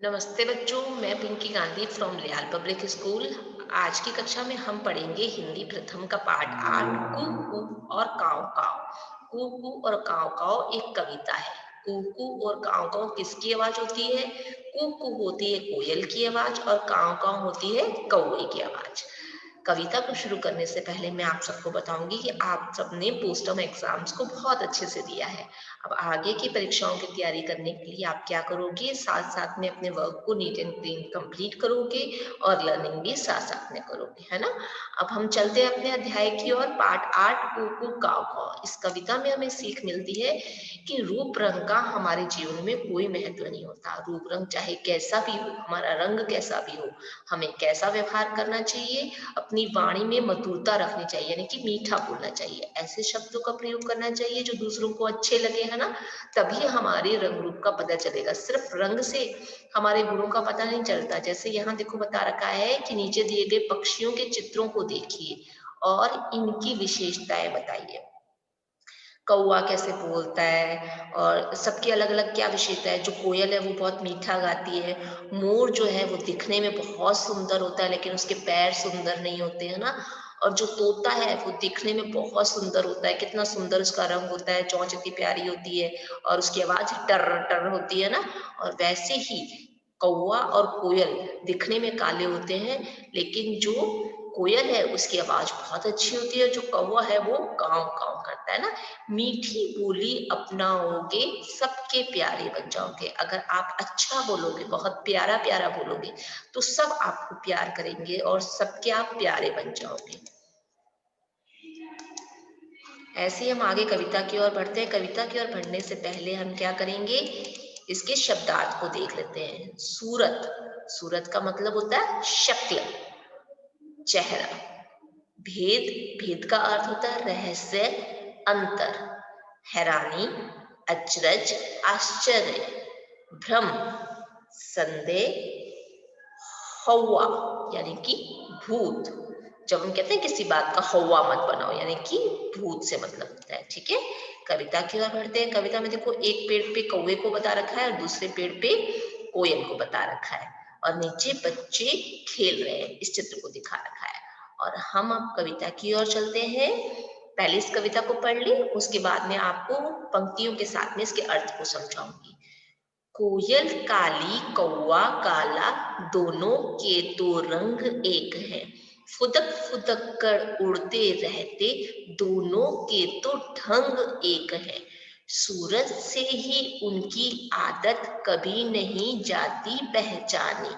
नमस्ते बच्चों, मैं पिंकी गांधी फ्रॉम लियाल पब्लिक स्कूल। आज की कक्षा में हम पढ़ेंगे हिंदी प्रथम का पाठ 8 कू कू और काव काव। कू कू और काव काव एक कविता है। कू कू और काव काव किसकी आवाज होती है? कू कू होती है कोयल की आवाज और काव काव होती है कौवे की आवाज। कविता को शुरू करने से पहले मैं आप सबको बताऊंगी कि आप सबने पोस्ट टर्म एग्जाम्स को बहुत अच्छे से दिया है। अब आगे की परीक्षाओं की तैयारी करने के लिए आप क्या करोगे? साथ साथ में अपने वर्क को नीट एंड क्लीन कंप्लीट करोगे और लर्निंग भी साथ साथ में करोगे, है ना? अब हम चलते हैं अपने अध्याय की ओर। पाठ 8 कू काव काव। इस कविता में हमें सीख मिलती है कि रूप रंग का हमारे जीवन में कोई महत्व नहीं होता। रूप रंग चाहे कैसा भी हो, हमारा रंग कैसा भी हो, हमें कैसा व्यवहार करना चाहिए, अपनी वाणी में मधुरता रखनी चाहिए, यानी कि मीठा बोलना चाहिए, ऐसे शब्दों का प्रयोग करना चाहिए जो दूसरों को अच्छे लगे, है ना? तभी हमारे रंग रूप का पता चलेगा। सिर्फ रंग से हमारे गुणों का पता नहीं चलता। जैसे यहाँ देखो बता रखा है कि नीचे दिए गए पक्षियों के चित्रों को देखिए और इनकी विशेषताएं बताइए। कौवा कैसे बोलता है और सबकी अलग अलग क्या विशेषता है। जो कोयल है वो बहुत मीठा गाती है। मोर जो है वो दिखने में बहुत सुंदर होता है लेकिन उसके पैर सुंदर नहीं होते, है ना? और जो तोता है वो दिखने में बहुत सुंदर होता है, कितना सुंदर उसका रंग होता है, चोंच इतनी प्यारी होती है और उसकी आवाज टर टर होती है ना। और वैसे ही कौवा और कोयल दिखने में काले होते हैं, लेकिन जो कोयल है उसकी आवाज बहुत अच्छी होती है, जो कौवा है वो काव काव करता है ना। मीठी बोली अपनाओगे सबके प्यारे बन जाओगे। अगर आप अच्छा बोलोगे, बहुत प्यारा प्यारा बोलोगे, तो सब आपको प्यार करेंगे और सबके आप प्यारे बन जाओगे। ऐसे ही हम आगे कविता की ओर बढ़ते हैं। कविता की ओर बढ़ने से पहले हम क्या करेंगे? इसके शब्दार्थ को देख लेते हैं। सूरत, सूरत का मतलब होता है शक्ल, चेहरा। भेद, भेद का अर्थ होता है रहस्य, अंतर। हैरानी, अचरज, आश्चर्य। भ्रम, संदेह। हौवा यानी कि भूत। जब हम कहते हैं किसी बात का हौवा मत बनाओ, यानी कि भूत से मतलब होता है। ठीक है, कविता की ओर बढ़ते हैं। कविता में देखो एक पेड़ पे कौवे को बता रखा है और दूसरे पेड़ पे कोयल को बता रखा है और नीचे बच्चे खेल रहे हैं, इस चित्र को दिखा रखा है। और हम अब कविता की ओर चलते हैं। पहले इस कविता को पढ़ ली, उसके बाद में आपको पंक्तियों के साथ में इसके अर्थ को समझाऊंगी। कोयल काली कौवा काला, दोनों के तो रंग एक है। फुदक फुदक कर उड़ते रहते, दोनों के तो ढंग एक है। सूरत से ही उनकी आदत कभी नहीं जाती पहचानी।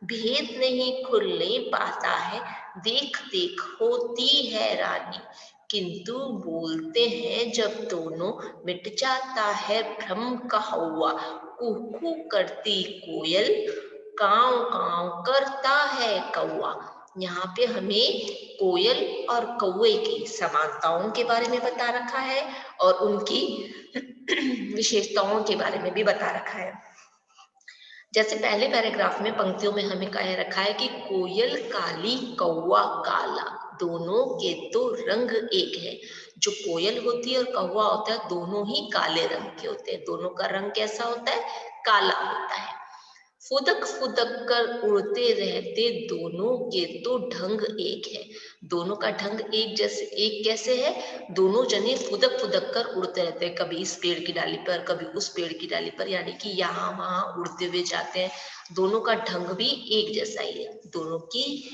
भेद नहीं खुलने पाता है, देख देख होती है रानी। किंतु बोलते हैं जब दोनों, मिट जाता है भ्रम का हौवा। कुहू करती कोयल, काव काव करता है कौवा। यहाँ पे हमें कोयल और कौवे की समानताओं के बारे में बता रखा है और उनकी विशेषताओं के बारे में भी बता रखा है। जैसे पहले पैराग्राफ में पंक्तियों में हमें कह रखा है कि कोयल काली कौवा काला, दोनों के तो रंग एक है। जो कोयल होती है और कौवा होता है दोनों ही काले रंग के होते हैं। दोनों का रंग कैसा होता है? काला होता है। फुदक फुदक कर उड़ते रहते, दोनों के तो ढंग एक है। दोनों का ढंग एक जैसे, एक कैसे है? दोनों जने फुदक फुदक कर उड़ते रहते हैं, कभी इस पेड़ की डाली पर कभी उस पेड़ की डाली पर, यानी कि यहाँ वहां उड़ते हुए जाते हैं। दोनों का ढंग भी एक जैसा ही है। दोनों की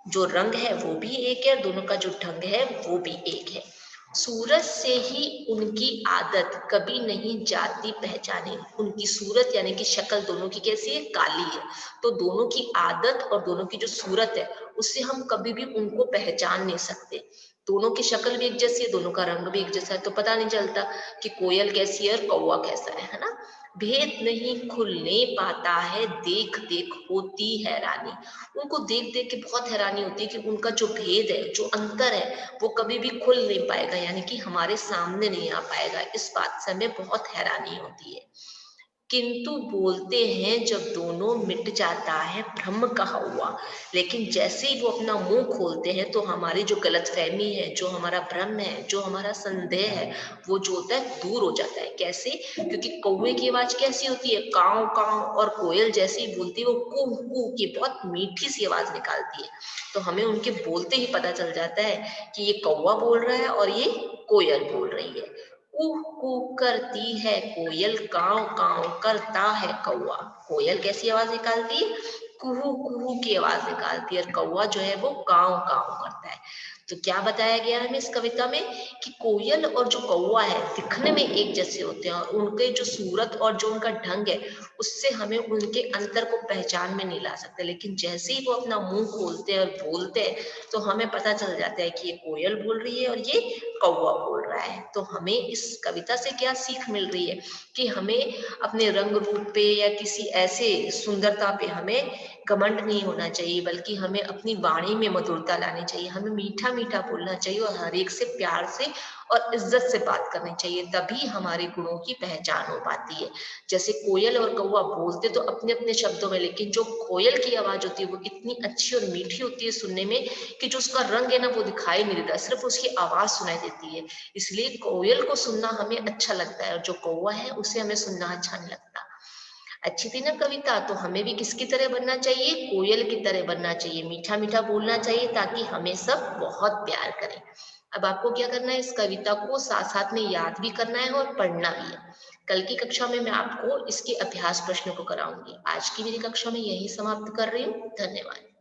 जो रंग है वो भी एक है, दोनों का जो ढंग है वो भी एक है। सूरत से ही उनकी आदत कभी नहीं जाती पहचानी। उनकी सूरत यानी कि शक्ल दोनों की कैसी है? काली है। तो दोनों की आदत और दोनों की जो सूरत है उससे हम कभी भी उनको पहचान नहीं सकते। दोनों की शक्ल भी एक जैसी है, दोनों का रंग भी एक जैसा है, तो पता नहीं चलता कि कोयल कैसी है और कौवा कैसा है ना? भेद नहीं खुलने पाता है, देख देख होती हैरानी। उनको देख देख के बहुत हैरानी होती है कि उनका जो भेद है, जो अंतर है, वो कभी भी खुल नहीं पाएगा, यानी कि हमारे सामने नहीं आ पाएगा। इस बात से हमें बहुत हैरानी होती है। किंतु बोलते हैं जब दोनों मिट जाता है भ्रम कहा हुआ। लेकिन जैसे ही वो अपना मुंह खोलते हैं तो हमारी जो गलतफहमी है, जो हमारा भ्रम है, जो हमारा संदेह है, वो जो होता है दूर हो जाता है। कैसे? क्योंकि कौवे की आवाज कैसी होती है, काव काव, और कोयल जैसे ही बोलती है वो कू कू की बहुत मीठी सी आवाज निकालती है। तो हमें उनके बोलते ही पता चल जाता है कि ये कौवा बोल रहा है और ये कोयल बोल रही है। कुह कुह करती है कोयल, काव काव करता है कौवा। कोयल कैसी आवाज निकालती है? कुहू कुहू की आवाज निकालती है, और कौवा जो है वो काव काव करता है। तो क्या बताया गया हमें इस कविता में कि कोयल और जो कौवा है दिखने में एक जैसे होते हैं, और उनके जो सूरत और जो उनका ढंग है उससे हमें उनके अंतर को पहचान में नहीं ला सकते। लेकिन जैसे ही वो अपना मुंह खोलते हैं और बोलते हैं तो हमें पता चल जाता है कि ये कोयल बोल रही है और ये कौवा बोल रहा है। तो हमें इस कविता से क्या सीख मिल रही है कि हमें अपने रंग रूप पे या किसी ऐसे सुंदरता पे हमें घमंड नहीं होना चाहिए, बल्कि हमें अपनी वाणी में मधुरता लानी चाहिए। हमें मीठा मीठा बोलना चाहिए और हर एक से प्यार से और इज्जत से बात करनी चाहिए, तभी हमारे गुणों की पहचान हो पाती है। जैसे कोयल और कौवा बोलते तो अपने अपने शब्दों में, लेकिन जो कोयल की आवाज होती है वो इतनी अच्छी और मीठी होती है सुनने में कि जो उसका रंग है ना वो दिखाई नहीं देता, सिर्फ उसकी आवाज सुनाई देती है। इसलिए कोयल को सुनना हमें अच्छा लगता है और जो कौवा है उसे हमें सुनना अच्छा नहीं लगता। अच्छी थी ना कविता? तो हमें भी किसकी तरह बनना चाहिए? कोयल की तरह बनना चाहिए, मीठा मीठा बोलना चाहिए, ताकि हमें सब बहुत प्यार करें। अब आपको क्या करना है, इस कविता को साथ साथ में याद भी करना है और पढ़ना भी है। कल की कक्षा में मैं आपको इसके अभ्यास प्रश्नों को कराऊंगी। आज की मेरी कक्षा में यही समाप्त कर रही हूँ। धन्यवाद।